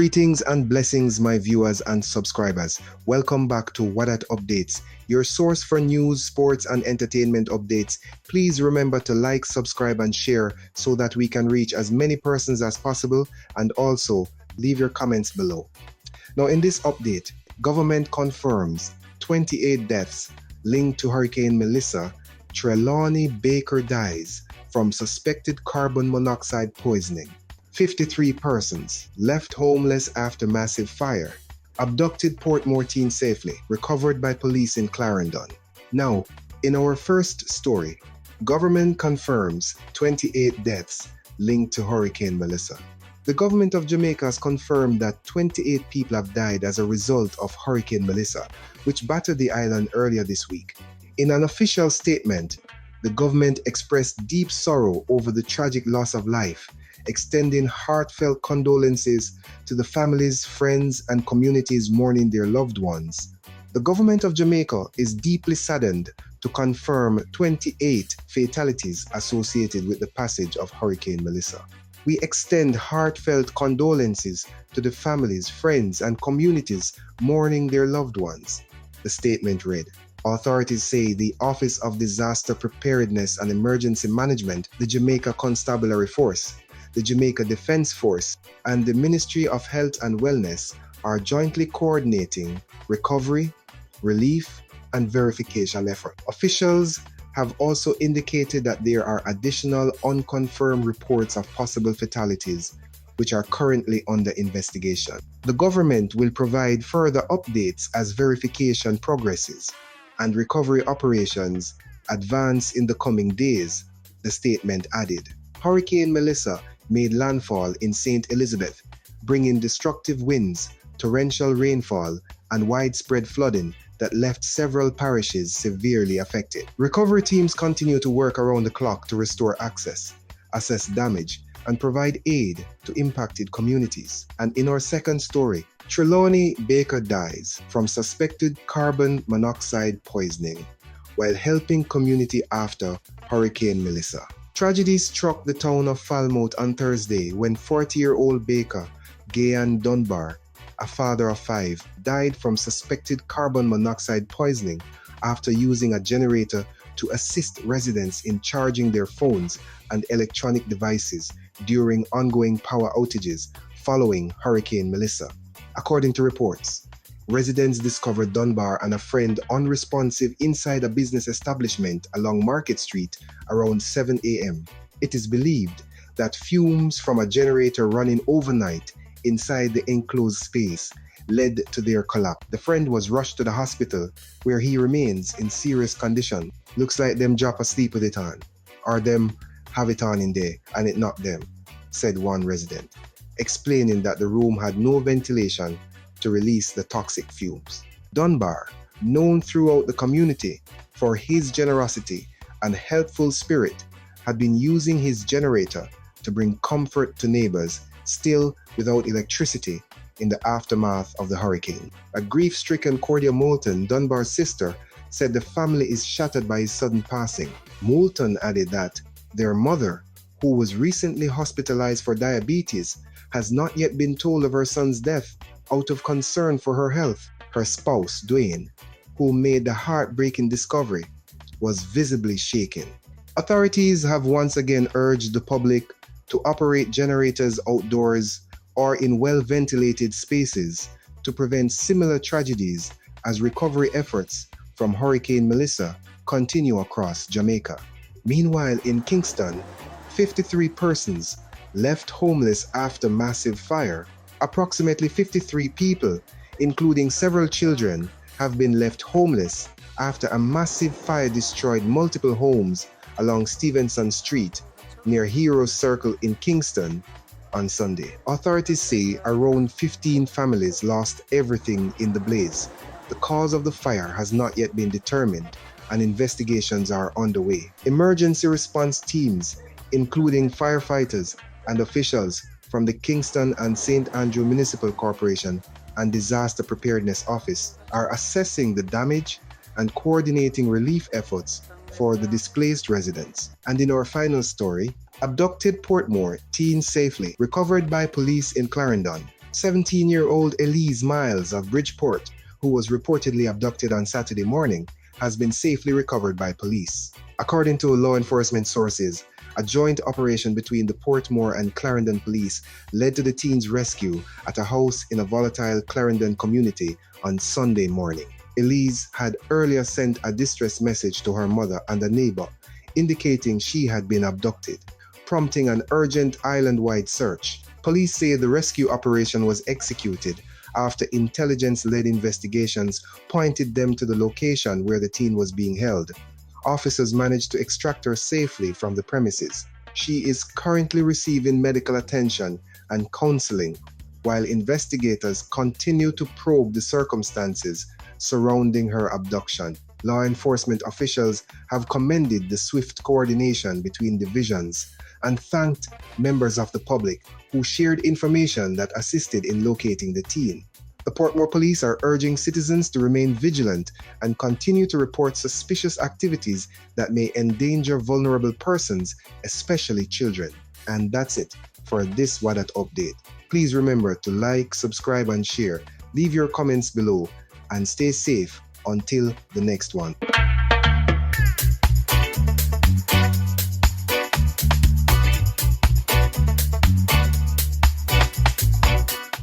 Greetings and blessings, my viewers and subscribers. Welcome back to WHADAT Updates, your source for news, sports, and entertainment updates. Please remember to like, subscribe, and share so that we can reach as many persons as possible, and also leave your comments below. Now, in this update, government confirms 28 deaths linked to Hurricane Melissa. Trelawney Baker dies from suspected carbon monoxide poisoning. 53 persons left homeless after massive fire. Abducted Portmore teen safely, recovered by police in Clarendon. Now, in our first story, government confirms 28 deaths linked to Hurricane Melissa. The government of Jamaica has confirmed that 28 people have died as a result of Hurricane Melissa, which battered the island earlier this week. In an official statement, the government expressed deep sorrow over the tragic loss of life, extending heartfelt condolences to the families, friends, and communities mourning their loved ones. The government of Jamaica is deeply saddened to confirm 28 fatalities associated with the passage of Hurricane Melissa. We extend heartfelt condolences to the families, friends, and communities mourning their loved ones. The statement read. Authorities say the Office of Disaster Preparedness and Emergency Management, the Jamaica Constabulary Force, the Jamaica Defense Force, and the Ministry of Health and Wellness are jointly coordinating recovery, relief, and verification efforts. Officials have also indicated that there are additional unconfirmed reports of possible fatalities, which are currently under investigation. The government will provide further updates as verification progresses and recovery operations advance in the coming days, the statement added. Hurricane Melissa made landfall in St. Elizabeth, bringing destructive winds, torrential rainfall, and widespread flooding that left several parishes severely affected. Recovery teams continue to work around the clock to restore access, assess damage, and provide aid to impacted communities. And in our second story, Trelawney Baker dies from suspected carbon monoxide poisoning while helping community after Hurricane Melissa. Tragedy struck the town of Falmouth on Thursday when 40-year-old baker Gayan Dunbar, a father of 5, died from suspected carbon monoxide poisoning after using a generator to assist residents in charging their phones and electronic devices during ongoing power outages following Hurricane Melissa. According to reports, residents discovered Dunbar and a friend unresponsive inside a business establishment along Market Street around 7 a.m. It is believed that fumes from a generator running overnight inside the enclosed space led to their collapse. The friend was rushed to the hospital where he remains in serious condition. Looks like them drop asleep with it on, or them have it on in there and it not them, said one resident, explaining that the room had no ventilation to release the toxic fumes. Dunbar, known throughout the community for his generosity and helpful spirit, had been using his generator to bring comfort to neighbors still without electricity in the aftermath of the hurricane. A grief-stricken Cordia Moulton, Dunbar's sister, said the family is shattered by his sudden passing. Moulton added that their mother, who was recently hospitalized for diabetes, has not yet been told of her son's death out of concern for her health. Her spouse, Dwayne, who made the heartbreaking discovery, was visibly shaken. Authorities have once again urged the public to operate generators outdoors or in well-ventilated spaces to prevent similar tragedies as recovery efforts from Hurricane Melissa continue across Jamaica. Meanwhile, in Kingston, 53 persons left homeless after massive fire. Approximately 53 people, including several children, have been left homeless after a massive fire destroyed multiple homes along Stevenson Street near Heroes Circle in Kingston on Sunday. Authorities say around 15 families lost everything in the blaze. The cause of the fire has not yet been determined and investigations are underway. Emergency response teams, including firefighters and officials from the Kingston and St. Andrew Municipal Corporation and Disaster Preparedness Office, are assessing the damage and coordinating relief efforts for the displaced residents. And in our final story, abducted Portmore teen safely, recovered by police in Clarendon. 17-year-old Elise Miles of Bridgeport, who was reportedly abducted on Saturday morning, has been safely recovered by police. According to law enforcement sources, a joint operation between the Portmore and Clarendon police led to the teen's rescue at a house in a volatile Clarendon community on Sunday morning. Elise had earlier sent a distress message to her mother and a neighbor indicating she had been abducted, prompting an urgent island-wide search. Police say the rescue operation was executed after intelligence-led investigations pointed them to the location where the teen was being held. Officers managed to extract her safely from the premises. She is currently receiving medical attention and counseling, while investigators continue to probe the circumstances surrounding her abduction. Law enforcement officials have commended the swift coordination between divisions and thanked members of the public who shared information that assisted in locating the teen. The Portmore police are urging citizens to remain vigilant and continue to report suspicious activities that may endanger vulnerable persons, especially children. And that's it for this WHADAT update. Please remember to like, subscribe, and share. Leave your comments below and stay safe until the next one.